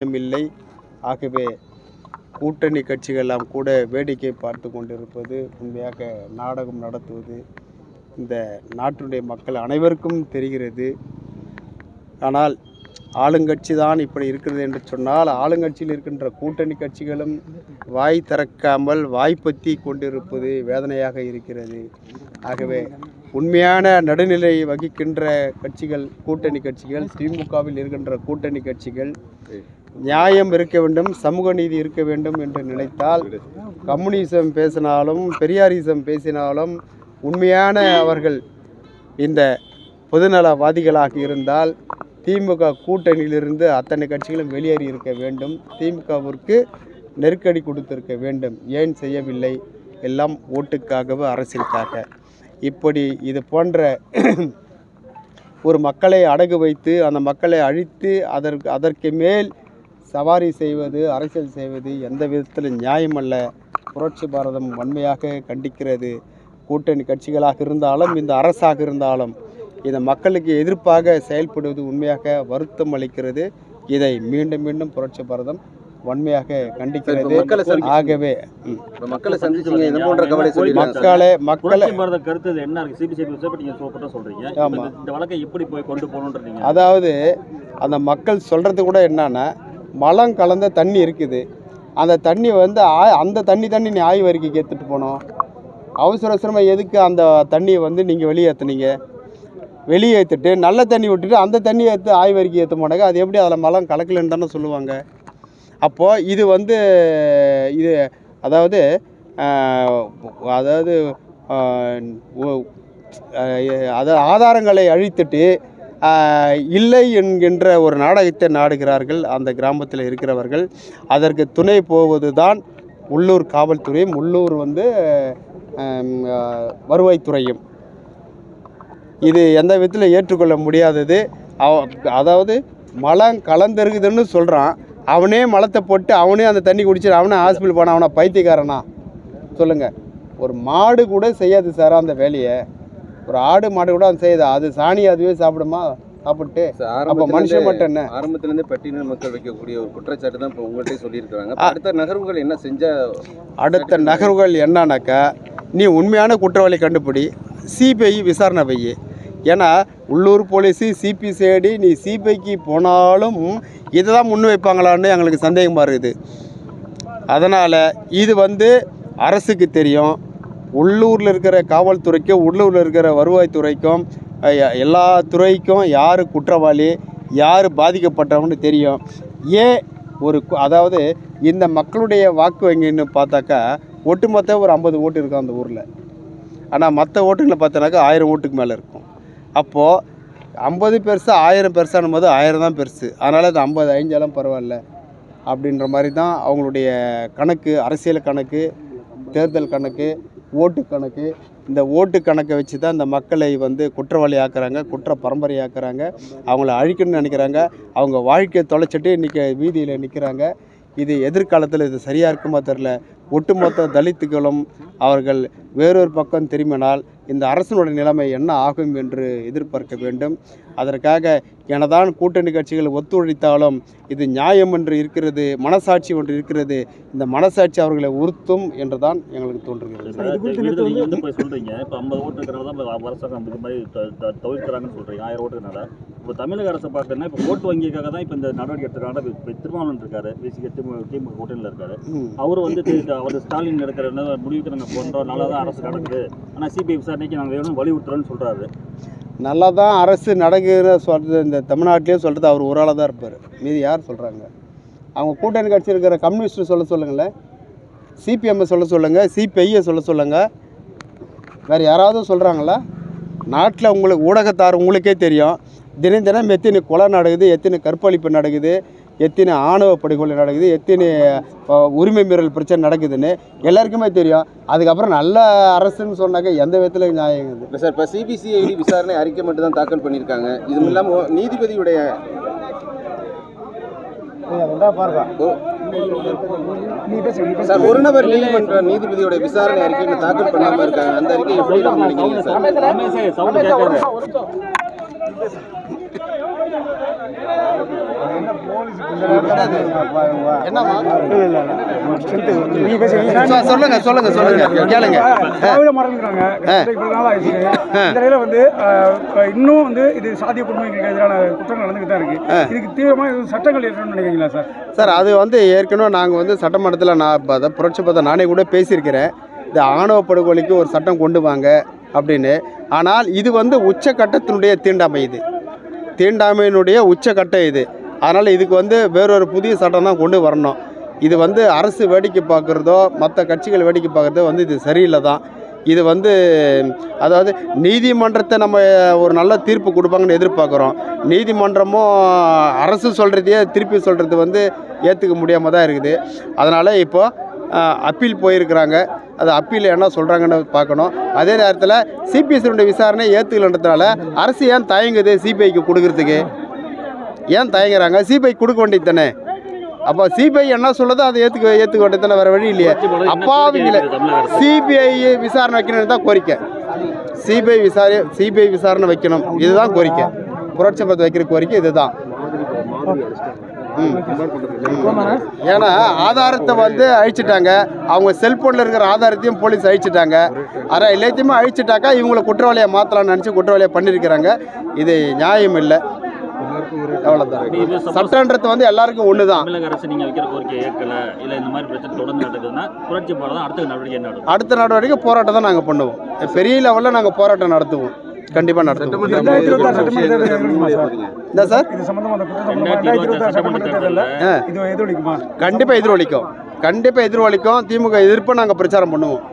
இல்லை. ஆகவே கூட்டணி கட்சிகள் எல்லாம் கூட வேடிக்கை பார்த்து கொண்டிருப்பது, உண்மையாக நாடகம் நடத்துவது இந்த நாட்டுடைய மக்கள் அனைவருக்கும் தெரிகிறது. ஆனால் ஆளுங்கட்சி தான் இப்படி இருக்கிறது என்று சொன்னால், ஆளுங்கட்சியில் இருக்கின்ற கூட்டணி கட்சிகளும் வாய் திறக்காமல் வாய்ப்பத்தி கொண்டிருப்பது வேதனையாக இருக்கிறது. ஆகவே உண்மையான நடுநிலை வகிக்கின்ற கட்சிகள், கூட்டணி கட்சிகள், திமுகவில் இருக்கின்ற கூட்டணி கட்சிகள் நியாயம் இருக்க வேண்டும், சமூக நீதி இருக்க வேண்டும் என்று நினைத்தால், கம்யூனிசம் பேசினாலும் பெரியாரிசம் பேசினாலும் உண்மையான அவர்கள் இந்த பொதுநலவாதிகளாக இருந்தால் திமுக கூட்டணியிலிருந்து அத்தனை கட்சிகளும் வெளியேறி இருக்க வேண்டும். திமுகவிற்கு நெருக்கடி கொடுத்திருக்க வேண்டும். ஏன் செய்யவில்லை? எல்லாம் ஓட்டுக்காகவோ அரசியலுக்காக. இப்படி இது போன்ற ஒரு மக்களை அடகு வைத்து அந்த மக்களை அழித்து அதற்கு மேல் சவாரி செய்வது, அரசியல் செய்வது எந்த விதத்தில் நியாயமல்ல. புரட்சி பாரதம் வன்மையாக கண்டிக்கிறது. கூட்டணி கட்சிகளாக இருந்தாலும் இந்த அரசாக இருந்தாலும் இந்த மக்களுக்கு எதிர்ப்பாக செயல்படுவது உண்மையாக வருத்தம் அளிக்கிறது. இதை மீண்டும் மீண்டும் புரட்சி பாரதம் வன்மையாக கண்டிக்கிறது. ஆகவே மக்களை சந்திச்சீங்க, இது போன்ற கவலை மக்களை கருத்து என்ன சொல்றீங்க? இந்த வழக்கை எப்படி போய் கொண்டு போகணும்ன்றீங்க? அதாவது அந்த மக்கள் சொல்றது கூட என்னன்னா, மலம் கலந்த தண்ணி இருக்குது, அந்த தண்ணி வந்து அந்த தண்ணி நீ ஆய்வு அறிக்கைக்கு எடுத்துகிட்டு போனோம். அவசரமாக எதுக்கு அந்த தண்ணியை வந்து நீங்கள் வெளியேற்றுனீங்க? வெளியேற்றிட்டு நல்ல தண்ணி விட்டுட்டு அந்த தண்ணியை எடுத்து ஆய்வு அறிக்கை ஏற்ற மாட்டாங்க. அது எப்படி அதில் மலம் கலக்கலன்னு தானே சொல்லுவாங்க. அப்போது இது வந்து இது அதாவது ஆதாரங்களை அழித்துட்டு இல்லை என்கின்ற ஒரு நாடகத்தை நாடுகிறார்கள் அந்த கிராமத்தில் இருக்கிறவர்கள். அதற்கு துணை போவது தான் உள்ளூர் காவல்துறையும் உள்ளூர் வந்து வருவாய்த்துறையும். இது எந்த விதத்தில் ஏற்றுக்கொள்ள முடியாதது. அதாவது மலம் கலந்துருக்குதுன்னு சொல்கிறான், அவனே மலத்தை போட்டு அவனே அந்த தண்ணி குடிச்சிட்டு அவனே ஹாஸ்பிட்டல் போனான். அவனை பைத்தியக்காரனா சொல்லுங்கள்? ஒரு மாடு கூட செய்யாது சார் அந்த வேலையை. ஒரு ஆடு மாடு கூட அது செய்யுது. அது சாணி அதுவே சாப்பிடுமா? சாப்பிட்டு அப்போ மனுஷன் மட்டும் என்ன? ஆரம்பத்திலேருந்தே பட்டியல் மக்கள் வைக்கக்கூடிய ஒரு குற்றச்சாட்டு தான் இப்போ உங்கள்கிட்ட சொல்லியிருக்கிறாங்க. அடுத்த நகர்வுகள் என்ன செஞ்சால்? அடுத்த நகர்வுகள் என்னன்னாக்கா, நீ உண்மையான குற்றவாளி கண்டுபிடி, சிபிஐ விசாரணை வையி. ஏன்னா உள்ளூர் போலீஸு சிபிசிஐடி நீ சிபிஐக்கு போனாலும் இதை தான் முன் வைப்பாங்களான்னு எங்களுக்கு சந்தேகமாக இருக்குது. அதனால் இது வந்து அரசுக்கு தெரியும், உள்ளூரில் இருக்கிற காவல்துறைக்கும் உள்ளூரில் இருக்கிற வருவாய்த்துறைக்கும் எல்லா துறைக்கும் யார் குற்றவாளி யார் பாதிக்கப்பட்டவங்கன்னு தெரியும். ஏன் அதாவது இந்த மக்களுடைய வாக்கு வங்கின்னு பார்த்தாக்கா ஒட்டுமொத்த ஒரு 50 ஓட்டு இருக்கும் அந்த ஊரில். ஆனால் மற்ற ஓட்டுங்களை பார்த்தோன்னாக்கா 1000 ஓட்டுக்கு மேலே இருக்கும். அப்போது 50 பெருசு 1000 பெருசானும் போது 1000 தான் பெருசு. அதனால் அது 50 அழிஞ்சாலும் பரவாயில்ல அப்படின்ற மாதிரி தான் அவங்களுடைய கணக்கு. அரசியல் கணக்கு, தேர்தல் கணக்கு, ஓட்டு கணக்கு. இந்த ஓட்டு கணக்கை வச்சு தான் இந்த மக்களை வந்து குற்றவாளி ஆக்குறாங்க, குற்ற பரம்பரை ஆக்குறாங்க. அவங்கள அழிக்கணும்னு நினைக்கிறாங்க. அவங்க வாழ்க்கையை தொலைச்சிட்டு இன்றைக்கி வீதியில் நிற்கிறாங்க. இது எதிர்காலத்தில் இது சரியாக இருக்குமா தெரில. ஒட்டுமொத்த தலித்துகளும் அவர்கள் வேறொரு பக்கம் திரும்பினால் இந்த அரசனுடைய நிலைமை என்ன ஆகும் என்று எதிர்பார்க்க வேண்டும். அதற்காக எனதான் கூட்டணி கட்சிகள் ஒத்துழைத்தாலும் இது நியாயம் என்று இருக்கிறது, மனசாட்சி ஒன்று இருக்கிறது. இந்த மனசாட்சி அவர்களை உறுத்தும் என்று தான் எங்களுக்கு தோன்றுகிறது. சொல்றீங்க இப்போ 50 ஓட்டு இருக்கிறனால தான் அரசாங்கம் இது மாதிரி தவிர்க்கிறாங்கன்னு சொல்றீங்க. 1000 ஓட்டுனால இப்போ தமிழக அரசை பார்க்கணும்னா இப்போ ஓட்டு வங்கிக்காக தான் இப்போ இந்த நடவடிக்கை எடுத்துக்காங்க. இப்போ திருமாவளவன் இருக்காரு, திமுக கூட்டணியில் இருக்காரு. அவரும் வந்து அவர் ஸ்டாலின் எடுக்கிற முடிவுக்கு நாங்கள் போன்றோம், நல்லா தான் அரசு நடக்குது, ஆனால் சிபிஐ விசாரணைக்கு நாங்கள் வேணும் வலியுறுத்துறோன்னு சொல்கிறாரு. நல்லா தான் அரசு நடக்குற சொல்கிறது இந்த தமிழ்நாட்டிலே சொல்கிறது அவர் ஒரு ஆளாக தான் இருப்பார். மீதி யார் சொல்கிறாங்க? அவங்க கூட்டணி கட்சி இருக்கிற கம்யூனிஸ்ட்டு சொல்ல சொல்லுங்களேன், சிபிஎம்மை சொல்ல சொல்லுங்கள், சிபிஐயை சொல்ல சொல்லுங்கள். வேறு யாராவது சொல்கிறாங்களா? நாட்டில் உங்களுக்கு ஊடகத்தார் உங்களுக்கே தெரியும், தினம் எத்தனை கொலை நடக்குது, எத்தனை கற்பழிப்பு நடக்குது, எத்தனை ஆணவ படுகொலை நடக்குது, எத்தனை உரிமை மீறல் பிரச்சனை நடக்குதுன்னு எல்லாருக்குமே தெரியும். அதுக்கப்புறம் நல்ல அரசுன்னு சொன்னாக்க எந்த விதத்தில் நியாயம் இருக்குது? சார், இப்போ சிபிசிஐடி விசாரணை அறிக்கை மட்டும் தான் தாக்கல் பண்ணியிருக்காங்க. இதுவும் இல்லாமல் நீதிபதியுடைய சார் ஒரு நபர் நீதிமன்ற நீதிபதியோட விசாரணை அறிக்கையை தாக்கல் பண்ணாமல் இருக்காங்க. அந்த அறிக்கை எப்படி நினைக்கிறீங்க சார்? என்னம்மா நீங்க பேசுங்க. சொல்லுங்க சொல்லுங்க சொல்லுங்க கேளுங்க. திராவிட மாடல்ங்கிறாங்க. இவ்வளவு நாள் ஆயிடுச்சு. இந்த நிலையில வந்து இன்னும் வந்து இது சாதிய குடும்பங்களுக்கு எதிரான குற்றங்கள் நடந்துகிட்டு தான் இருக்கு. இதுக்கு தீவிரமாக எதுவும் சட்டங்கள் ஏற்படணும்னு நினைக்கிறீங்களா சார்? சார் அது வந்து ஏற்கனவே நாங்கள் வந்து சட்டமன்றத்தில் நான் புரட்சி பதம் நானே கூட பேசியிருக்கிறேன். இந்த ஆணவ படுகொலைக்கு ஒரு சட்டம் கொண்டு வாங்க அப்படின்னு. ஆனால் இது வந்து உச்சக்கட்டத்தினுடைய தீண்டாமை, இது தீண்டாமையினுடைய உச்சக்கட்டம் இது. அதனால் இதுக்கு வந்து வேறொரு புதிய சட்டம் தான் கொண்டு வரணும். இது வந்து அரசு வேடிக்கை பார்க்குறதோ மற்ற கட்சிகள் வேடிக்கை பார்க்குறதோ வந்து இது சரியில்லை தான். இது வந்து அதாவது நீதிமன்றத்தை நம்ம ஒரு நல்ல தீர்ப்பு கொடுப்பாங்கன்னு எதிர்பார்க்குறோம். நீதிமன்றமும் அரசு சொல்கிறதையே திருப்பி சொல்கிறது வந்து ஏற்றுக்க முடியாமல் தான் இருக்குது. அதனால் இப்போது அப்பீல் போயிருக்கிறாங்க. அது அப்பீல் என்ன சொல்கிறாங்கன்னு பார்க்கணும். அதே நேரத்தில் சிபிஎஸ்சியுடைய விசாரணை ஏற்றுக்கலன்றதுனால அரசு ஏன் தயங்குது சிபிஐக்கு கொடுக்கறதுக்கு? ஏன் தயங்குறாங்க? சிபிஐ கொடுக்க வேண்டியது தானே. அப்போ சிபிஐ என்ன சொல்லுதோ அதை ஏற்றுக்க வேண்டியது தானே, வேறு வழி இல்லையே. அப்பாவிங்களே சிபிஐ விசாரணை வைக்கணும்னு தான் கோரிக்கை. சிபிஐ விசாரணை வைக்கணும், இதுதான் கோரிக்கை. புரட்சி பதம் வைக்கிற கோரிக்கை இதுதான். ஏன்னா ஆதாரத்தை வந்து அழிச்சிட்டாங்க. அவங்க செல்போனில் இருக்கிற ஆதாரத்தையும் போலீஸ் அழிச்சிட்டாங்க. அதை எல்லாத்தையுமே அழிச்சிட்டாக்கா இவங்களை குற்றவாளியை மாற்றலாம்னு நினச்சி குற்றவாளியை பண்ணியிருக்கிறாங்க. இது நியாயம் இல்லை. அவ்வளோதான். சட்டன்றது வந்து எல்லாருக்கும் ஒன்று தான். தமிழக அரசு நீங்கள் வைக்கிற கோரிக்கை ஏற்கல இல்லை இந்த மாதிரி பிரச்சனை தொடர்ந்து நடக்குதுன்னா புரட்சி பாடம் அடுத்த நடவடிக்கை என்ன நடக்கும்? அடுத்த நடவடிக்கை போராட்டம் தான் நாங்கள் பண்ணுவோம். பெரிய லெவலில் நாங்கள் போராட்டம் நடத்துவோம். கண்டிப்பாக நடத்துவோம். என்ன சார்? கண்டிப்பாக எதிரொலிக்கும். திமுக எதிர்ப்பை நாங்கள் பிரச்சாரம் பண்ணுவோம்.